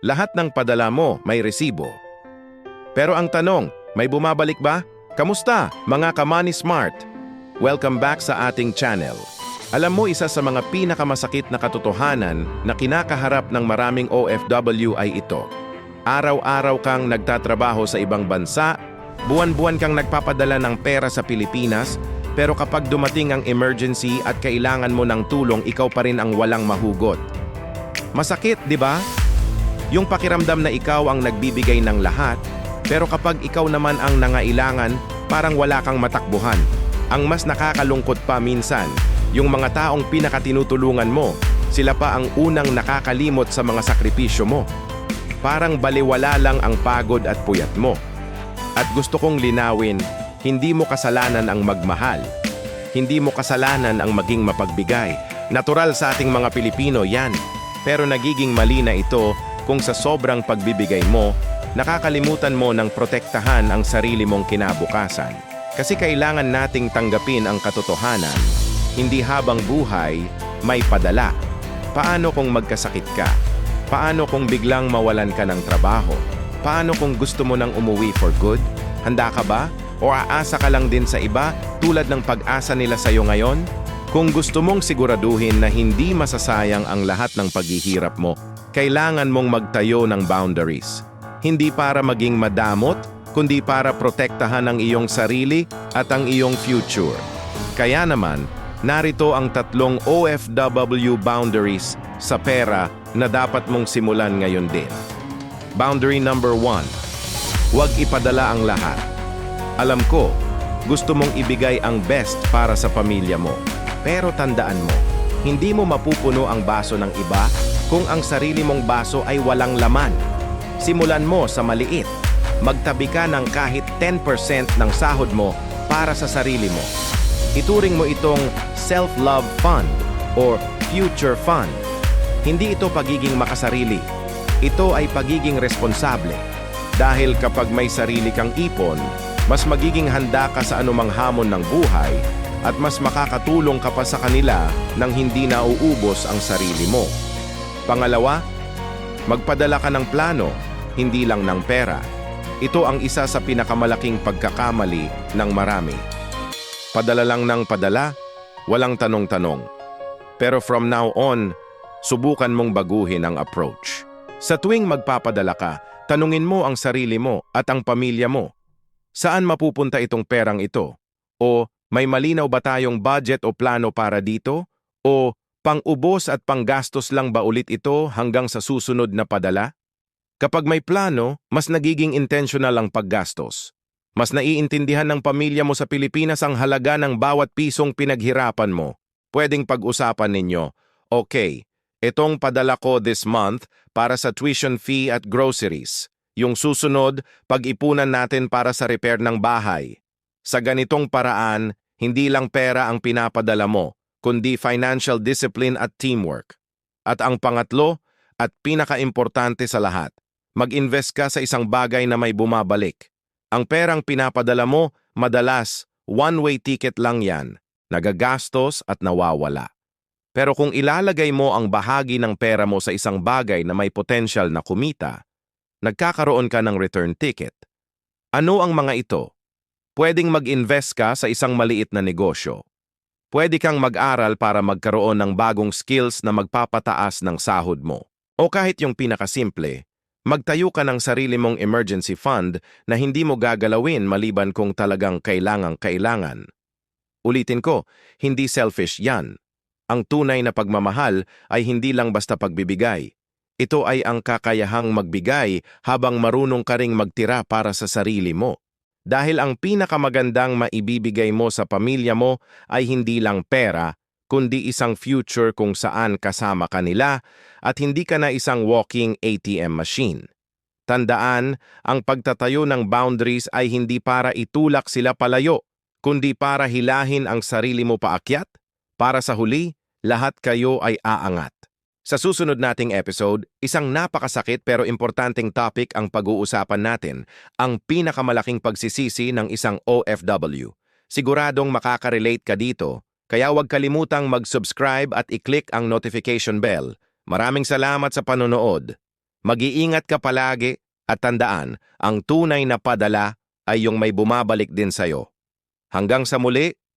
Lahat ng padala mo may resibo. Pero ang tanong, may bumabalik ba? Kamusta, mga Kamani Smart? Welcome back sa ating channel. Alam mo, isa sa mga pinakamasakit na katotohanan na kinakaharap ng maraming OFW ay ito. Araw-araw kang nagtatrabaho sa ibang bansa, buwan-buwan kang nagpapadala ng pera sa Pilipinas, pero kapag dumating ang emergency at kailangan mo ng tulong, ikaw pa rin ang walang mahugot. Masakit, di ba? Yung pakiramdam na ikaw ang nagbibigay ng lahat, pero kapag ikaw naman ang nangailangan, parang wala kang matakbuhan. Ang mas nakakalungkot pa minsan, yung mga taong pinakatinutulungan mo, sila pa ang unang nakakalimot sa mga sakripisyo mo. Parang baliwala lang ang pagod at puyat mo. At gusto kong linawin, hindi mo kasalanan ang magmahal. Hindi mo kasalanan ang maging mapagbigay. Natural sa ating mga Pilipino yan. Pero nagiging mali na ito kung sa sobrang pagbibigay mo, nakakalimutan mo ng protektahan ang sarili mong kinabukasan. Kasi kailangan nating tanggapin ang katotohanan. Hindi habang buhay, may padala. Paano kung magkasakit ka? Paano kung biglang mawalan ka ng trabaho? Paano kung gusto mo nang umuwi for good? Handa ka ba? O aasa ka lang din sa iba tulad ng pag-asa nila sa'yo ngayon? Kung gusto mong siguraduhin na hindi masasayang ang lahat ng paghihirap mo, kailangan mong magtayo ng boundaries. Hindi para maging madamot, kundi para protektahan ang iyong sarili at ang iyong future. Kaya naman, narito ang 3 OFW boundaries sa pera na dapat mong simulan ngayon din. Boundary number 1. Huwag ipadala ang lahat. Alam ko, gusto mong ibigay ang best para sa pamilya mo. Pero tandaan mo, hindi mo mapupuno ang baso ng iba kung ang sarili mong baso ay walang laman. Simulan mo sa maliit. Magtabi ka ng kahit 10% ng sahod mo para sa sarili mo. Ituring mo itong self-love fund or future fund. Hindi ito pagiging makasarili. Ito ay pagiging responsable. Dahil kapag may sarili kang ipon, mas magiging handa ka sa anumang hamon ng buhay at mas makakatulong ka pa sa kanila nang hindi nauubos ang sarili mo. Pangalawa, magpadala ka ng plano, hindi lang ng pera. Ito ang isa sa pinakamalaking pagkakamali ng marami. Padala lang ng padala, walang tanong-tanong. Pero from now on, subukan mong baguhin ang approach. Sa tuwing magpapadala ka, tanungin mo ang sarili mo at ang pamilya mo. Saan mapupunta itong perang ito? O may malinaw ba tayong budget o plano para dito? O pang-ubos at panggastos lang ba ulit ito hanggang sa susunod na padala? Kapag may plano, mas nagiging intentional ang paggastos. Mas naiintindihan ng pamilya mo sa Pilipinas ang halaga ng bawat pisong pinaghirapan mo. Pwedeng pag-usapan ninyo, okay, itong padala ko this month para sa tuition fee at groceries. Yung susunod, pag-ipunan natin para sa repair ng bahay. Sa ganitong paraan, hindi lang pera ang pinapadala mo, kundi financial discipline at teamwork. At ang pangatlo, at pinaka-importante sa lahat, mag-invest ka sa isang bagay na may bumabalik. Ang perang pinapadala mo, madalas, one-way ticket lang yan, nagagastos at nawawala. Pero kung ilalagay mo ang bahagi ng pera mo sa isang bagay na may potential na kumita, nagkakaroon ka ng return ticket. Ano ang mga ito? Pwedeng mag-invest ka sa isang maliit na negosyo. Pwede kang mag-aral para magkaroon ng bagong skills na magpapataas ng sahod mo. O kahit yung pinakasimple, magtayo ka ng sarili mong emergency fund na hindi mo gagalawin maliban kung talagang kailangang-kailangan. Ulitin ko, hindi selfish yan. Ang tunay na pagmamahal ay hindi lang basta pagbibigay. Ito ay ang kakayahang magbigay habang marunong ka ring magtira para sa sarili mo. Dahil ang pinakamagandang maibibigay mo sa pamilya mo ay hindi lang pera, kundi isang future kung saan kasama ka nila at hindi ka na isang walking ATM machine. Tandaan, ang pagtatayo ng boundaries ay hindi para itulak sila palayo, kundi para hilahin ang sarili mo paakyat. Para sa huli, lahat kayo ay aangat. Sa susunod nating episode, isang napakasakit pero importanteng topic ang pag-uusapan natin, ang pinakamalaking pagsisisi ng isang OFW. Siguradong makaka-relate ka dito, kaya huwag kalimutang mag-subscribe at i-click ang notification bell. Maraming salamat sa panonood. Mag-iingat ka palagi at tandaan, ang tunay na padala ay yung may bumabalik din sa'yo. Hanggang sa muli,